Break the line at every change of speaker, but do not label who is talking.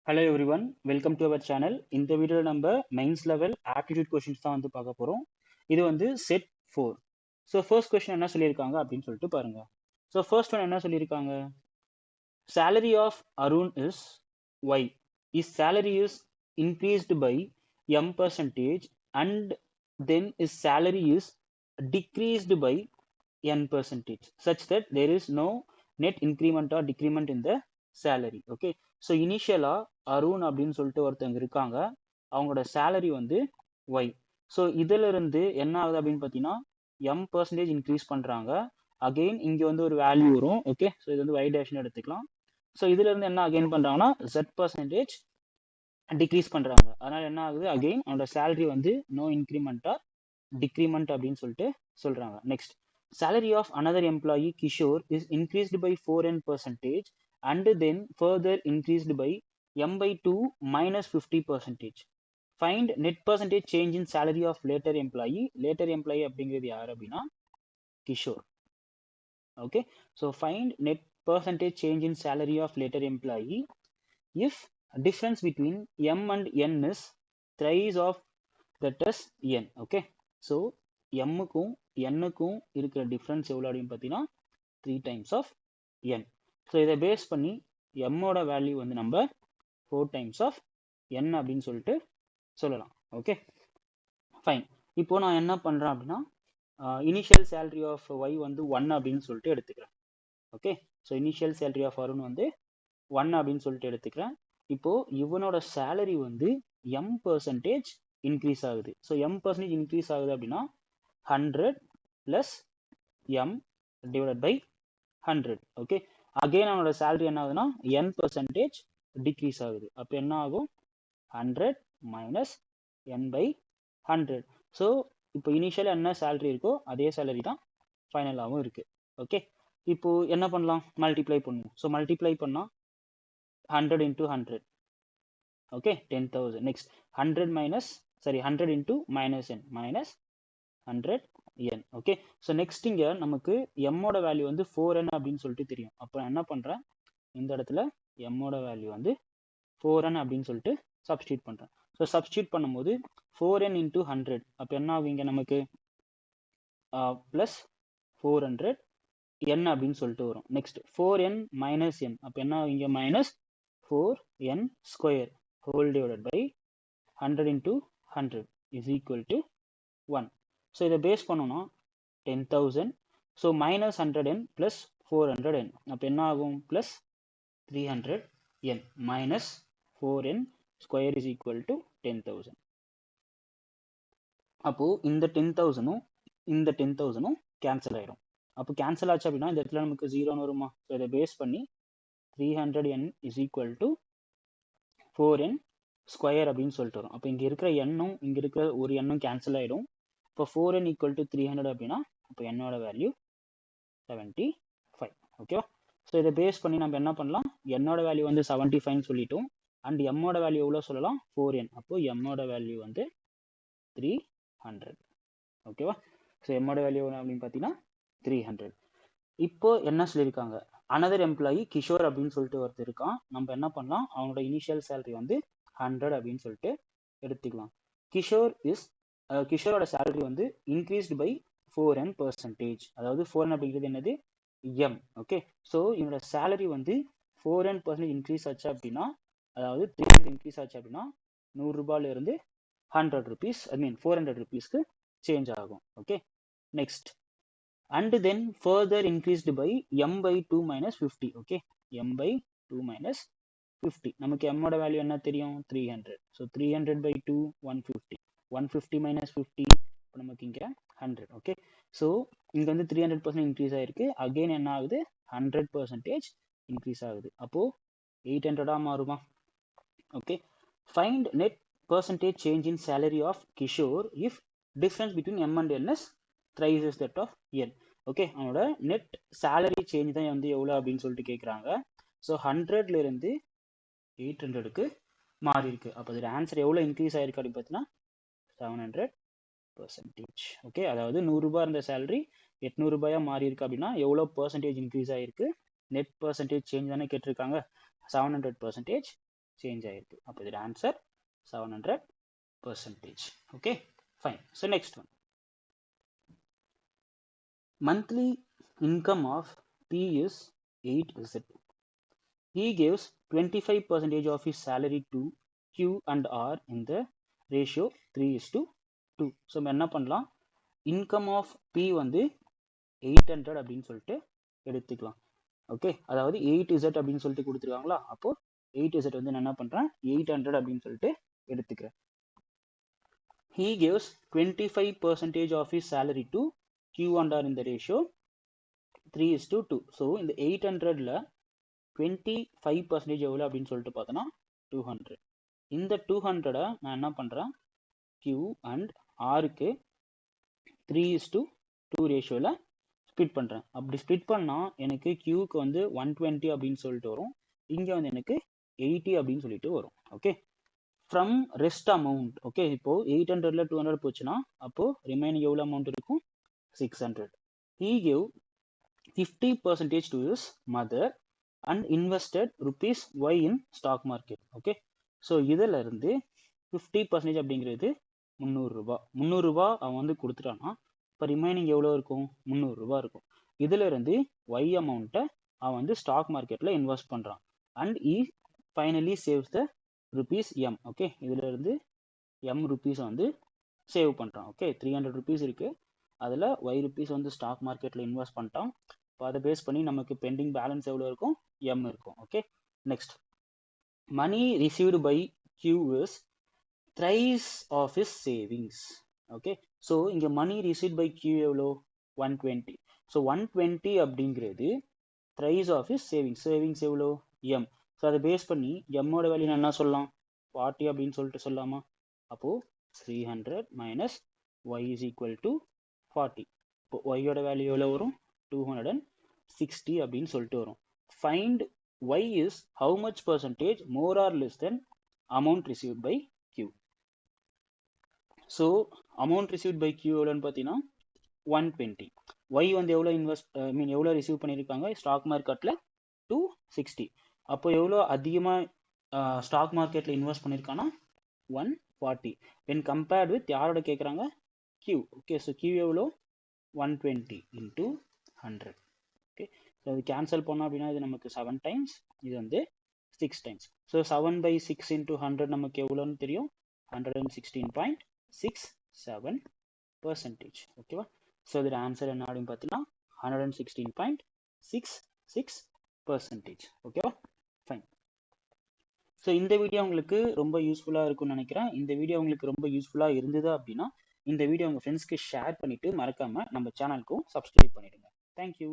Hello everyone, welcome to our channel. இந்த வீடியோவில் நம்ம மெயின்ஸ் லெவல் ஆப்டிடியூட் கொஷின்ஸ் தான் வந்து பார்க்க போகிறோம். இது வந்து செட் 4. ஸோ ஃபர்ஸ்ட் கொஷின் என்ன சொல்லியிருக்காங்க அப்படின்னு சொல்லிட்டு பாருங்க. ஸோ ஃபர்ஸ்ட் ஒன் என்ன சொல்லியிருக்காங்க? Salary of Arun is Y. His salary is increased by M percentage and then his salary is decreased by N percentage such that there is no net increment or decrement in the salary. Okay. So இனிஷியலாக அருண் அப்படின்னு சொல்லிட்டு ஒருத்தவங்க இருக்காங்க. அவங்களோட salary வந்து Y. So இதிலிருந்து என்ன ஆகுது அப்படின்னு பார்த்தீங்கன்னா எம் பர்சன்டேஜ் இன்க்ரீஸ் பண்ணுறாங்க. அகெயின் இங்கே வந்து ஒரு வேல்யூ வரும். ஓகே. ஸோ இது வந்து ஒய் டேஷ்னு எடுத்துக்கலாம். ஸோ இதிலிருந்து என்ன அகெயின் பண்ணுறாங்கன்னா ஜெட் பர்சன்டேஜ் டிக்ரீஸ் பண்ணுறாங்க. அதனால் என்ன ஆகுது அகெயின் அவனோட சேலரி வந்து நோ இன்க்ரிமெண்ட் ஆர் டிக்ரிமெண்ட் அப்படின்னு சொல்லிட்டு சொல்கிறாங்க. Next, salary of another employee Kishore is increased by 4n percentage and then further increased by m by 2 minus 50 percentage. Find net percentage change in salary of later employee. Later employee அப்படிங்கிறது யார் அப்படின்னா Kishore. Okay. So find net percentage change in salary of later employee if difference between m and n is thrice of that is n. Okay. So எம்முக்கும் என்னுக்கும் இருக்கிற difference எவ்வளோ அப்படின்னு பார்த்தீங்கன்னா 3 times of n. So இதை பேஸ் பண்ணி எம்மோட value வந்து நம்ம 4 times ஆஃப் என் அப்படின்னு சொல்லிட்டு சொல்லலாம். Okay fine. இப்போ நான் என்ன பண்ணுறேன் அப்படின்னா இனிஷியல் சேலரி ஆஃப் ஒய் வந்து 1 அப்படின்னு சொல்லிட்டு எடுத்துக்கிறேன். Okay. So initial salary of Arun வந்து 1 அப்படின்னு சொல்லிட்டு எடுத்துக்கிறேன். இப்போ இவனோட சேலரி வந்து எம் பர்சன்டேஜ் இன்க்ரீஸ் ஆகுது. ஸோ எம் பர்சன்டேஜ் இன்க்ரீஸ் ஆகுது அப்படின்னா 100 plus m divided by 100. Okay. Again அவனோட சேலரி என்ன ஆகுதுன்னா n பர்சன்டேஜ் டிக்ரீஸ் ஆகுது. அப்போ என்ன ஆகும் 100 மைனஸ் n by 100. ஸோ இப்போ இனிஷியல் என்ன சேலரி இருக்கோ அதே சேலரி தான் ஃபைனலாகவும் இருக்குது. ஓகே. இப்போ என்ன பண்ணலாம், மல்டிப்ளை பண்ணுவோம். ஸோ மல்டிப்ளை பண்ணால் 100 into 100. Okay 10,000. Next 100 minus 100 into minus n minus 100 n. Okay. So next இங்கே நமக்கு எம்மோட வேல்யூ வந்து 4n அப்படின்னு சொல்லிட்டு தெரியும். அப்போ நான் என்ன பண்ணுறேன், இந்த இடத்துல எம்மோட வேல்யூ வந்து 4n அப்படின்னு சொல்லிட்டு சப்ஸ்டியூட் பண்ணுறேன். ஸோ சப்ஸ்டியூட் பண்ணும்போது 4n into 100 அப்போ என்ன ஆகும் இங்கே நமக்கு ப்ளஸ் 400 n அப்படின்னு சொல்லிட்டு வரும். நெக்ஸ்ட் 4n மைனஸ் n அப்போ என்ன ஆகும் இங்கே minus 4n square whole divided by 100 into 100 is equal to 1. So இதை பேஸ் பண்ணோம்னா 10,000. So minus 100n plus 400n அப்போ என்ன ஆகும் plus 300n minus 4n square is equal to 10,000. அப்போது இந்த 10,000ம் இந்த 10,000ம் கேன்சல் ஆகிடும். அப்போ கேன்சல் ஆச்சு அப்படின்னா இந்த இடத்துல நமக்கு 0 வருமா. ஸோ இதை பேஸ் பண்ணி 300n is equal to 4n square அப்படின்னு சொல்லிட்டு வரும். அப்போ இங்கே இருக்கிற எண்ணும் இங்கே இருக்கிற ஒரு எண்ணும் கேன்சல் ஆகிடும். இப்போ 4n ஈக்குவல் டு 300 அப்படின்னா இப்போ என்னோட வேல்யூ 75. ஓகேவா. ஸோ இதை பேஸ் பண்ணி நம்ம என்ன பண்ணலாம், என்னோட வேல்யூ வந்து 75 சொல்லிட்டோம். அண்ட் எம்மோட வேல்யூ எவ்வளோ சொல்லலாம் 4n. அப்போ எம்மோட வேல்யூ வந்து 300. ஓகேவா. ஸோ எம்மோட வேல்யூ அப்படின்னு பார்த்தீங்கன்னா 300. இப்போ என்ன சொல்லியிருக்காங்க, அனதர் எம்ப்ளாயி கிஷோர் அப்படின்னு சொல்லிட்டு ஒருத்தர் இருக்கான். நம்ம என்ன பண்ணலாம், அவனோட இனிஷியல் சேலரி வந்து 100 அப்படின்னு சொல்லிட்டு எடுத்துக்கலாம். கிஷோரோட சேலரி வந்து இன்க்ரீஸ்டு பை 4n percentage. அதாவது 4n அப்படிங்கிறது என்னது எம். ஓகே. ஸோ இவனோட சேலரி வந்து 4n percentage இன்க்ரீஸ் ஆச்சு அப்படின்னா, அதாவது 300 இன்க்ரீஸ் ஆச்சு அப்படின்னா 100 ரூபாயிலிருந்து 100 rupees, ஐ மீன் 400 rupeesக்கு சேஞ்ச் ஆகும். Okay. Next, and then further increased by m by 2 minus 50. Okay. m by 2 minus 50. நமக்கு எம்மோட வேல்யூ என்ன தெரியும் 300. So 300 by 2 150. 150 minus 50 இப்போ நமக்கு இங்கே 100. ஓகே. ஸோ இங்கே வந்து 300% இன்க்ரீஸ் ஆகிருக்கு. அகெயின் என்ன ஆகுது 100% இன்க்ரீஸ் ஆகுது. அப்போது 800 மாறுமா. Okay. Find net percentage change in salary of Kishore if difference between m and n is thrice is that of n. Okay. அவனோட நெட் சேலரி சேஞ்ச் தான் வந்து எவ்வளோ அப்படின்னு சொல்லிட்டு கேட்குறாங்க. ஸோ 100லேருந்து 800க்கு மாறி இருக்கு. அப்போ அதோட ஆன்சர் எவ்வளோ இன்க்ரீஸ் ஆயிருக்கு அப்படின்னு பார்த்தீங்கன்னா 700%. ஓகே. அதாவது 100 ரூபாய் இருந்த சேலரி 800 ரூபாயா மாறி இருக்கு அப்படின்னா எவ்வளோ பர்சன்டேஜ் இன்க்ரீஸ் ஆயிருக்கு, நெட் பர்சன்டேஜ் சேஞ்ச் தானே கேட்டிருக்காங்க, 700% சேஞ்ச் ஆயிருக்கு. அப்போ இதோட answer 700%. Okay fine. So next one, monthly income of P is 8Z. He gives 25% of his salary to Q and R in the ratio 3:2. So நம்ம என்ன பண்ணலாம், income of P வந்து 800 அப்படின்னு சொல்லிட்டு எடுத்துக்கலாம். ஓகே, அதாவது 8Z அப்படின்னு சொல்லிட்டு கொடுத்துருக்காங்களா, அப்போ 8Z வந்து நான் என்ன பண்றேன் 800 அப்படின்னு சொல்லிட்டு எடுத்துக்கிறேன். He gives 25% of his salary to Q and R in the ratio 3:2. So இந்த 800ல 25% எவ்வளோ அப்படின்னு சொல்லிட்டு பார்த்தோன்னா 200. இந்த 200 நான் என்ன பண்றேன் Q and Rக்கு 3:2 ரேஷியோல ஸ்ப்ளிட் பண்றேன். அப்படி ஸ்ப்ளிட் பண்ணா எனக்கு Qக்கு வந்து 120 அப்படின்னு சொல்லிட்டு வரும், இங்க வந்து எனக்கு 80 அப்படின்னு சொல்லிட்டு வரும். Okay, from rest amount. Okay, இப்போ 800ல 200 போச்சுன்னா அப்போ ரிமைனிங் எவ்வளோ அமௌண்ட் இருக்கும் 600. He gave 50% to his mother and invested ₹Y in stock market. Okay, so இதில் இருந்து 50% அப்படிங்கிறது 300 ரூபாய். 300 ரூபாய் அவன் வந்து கொடுத்துட்டான்னா இப்போ ரிமைனிங் எவ்வளோ இருக்கும் 300 ரூபாய் இருக்கும். இதுல இருந்து Y அமௌண்ட்டை அவன் வந்து ஸ்டாக் மார்க்கெட்ல இன்வெஸ்ட் பண்றான். And E finally saves the ₹M. Okay, இதுல இருந்து M rupees வந்து சேவ் பண்றான். ஓகே, 300 rupees இருக்கு, அதுல Y rupees வந்து ஸ்டாக் மார்க்கெட்ல இன்வெஸ்ட் பண்ணிட்டான். இப்போ அதை பேஸ் பண்ணி நமக்கு பெண்டிங் பேலன்ஸ் எவ்வளோ இருக்கும் M இருக்கும். Okay, next, money received by Q is thrice of his savings. Okay, so இங்க மணி ரிசீவ்ட் பை Q எவ்வளோ 120. ஸோ 120 அப்படிங்கிறது thrice of his savings. Savings எவ்வளோ M. ஸோ அதை பேஸ் பண்ணி எம்மோட வேல்யூ என்ன சொல்லலாம் 40 அப்படின்னு சொல்லிட்டு சொல்லலாமா. அப்போ 300 minus Y is equal to 40. இப்போ ஒய்யோட வேல்யூ எவ்வளோ வரும் 260 அப்படின்னு சொல்லிட்டு வரும். Find Y is how much percentage more or less than amount received by Q. So amount received by Q எவ்வளோன்னு பார்த்தீங்கன்னா 120. Y வந்து எவ்வளோ எவ்வளோ ரிசீவ் பண்ணியிருக்காங்க ஸ்டாக் மார்க்கெட்டில் 260. அப்போ எவ்வளோ அதிகமாக ஸ்டாக் மார்க்கெட்டில் இன்வெஸ்ட் பண்ணியிருக்காங்கன்னா 140. when compared with யாரோட கேட்குறாங்க Q. ஓகே, ஸோ Q எவ்வளோ 120 into 100. ஓகே, ஸோ அது கேன்சல் பண்ணோம் அப்படின்னா இது நமக்கு 7 times, இது வந்து 6 times. ஸோ 7/6 into 100 நமக்கு எவ்வளோன்னு தெரியும் 116.67%. ஓகேவா, ஸோ இதோட ஆன்சர் என்ன அப்படின்னு பார்த்தீங்கன்னா 116.66%. ஓகேவா, ஃபைன். ஸோ இந்த வீடியோ உங்களுக்கு ரொம்ப யூஸ்ஃபுல்லாக இருக்கும்னு நினைக்கிறேன். இந்த வீடியோ உங்களுக்கு ரொம்ப யூஸ்ஃபுல்லாக இருந்தது அப்படின்னா இந்த வீடியோ உங்கள் ஃப்ரெண்ட்ஸ்க்கு ஷேர் பண்ணிவிட்டு மறக்காமல் நம்ம சேனலுக்கும் சப்ஸ்கிரைப் பண்ணிவிடுங்க. தேங்க்யூ.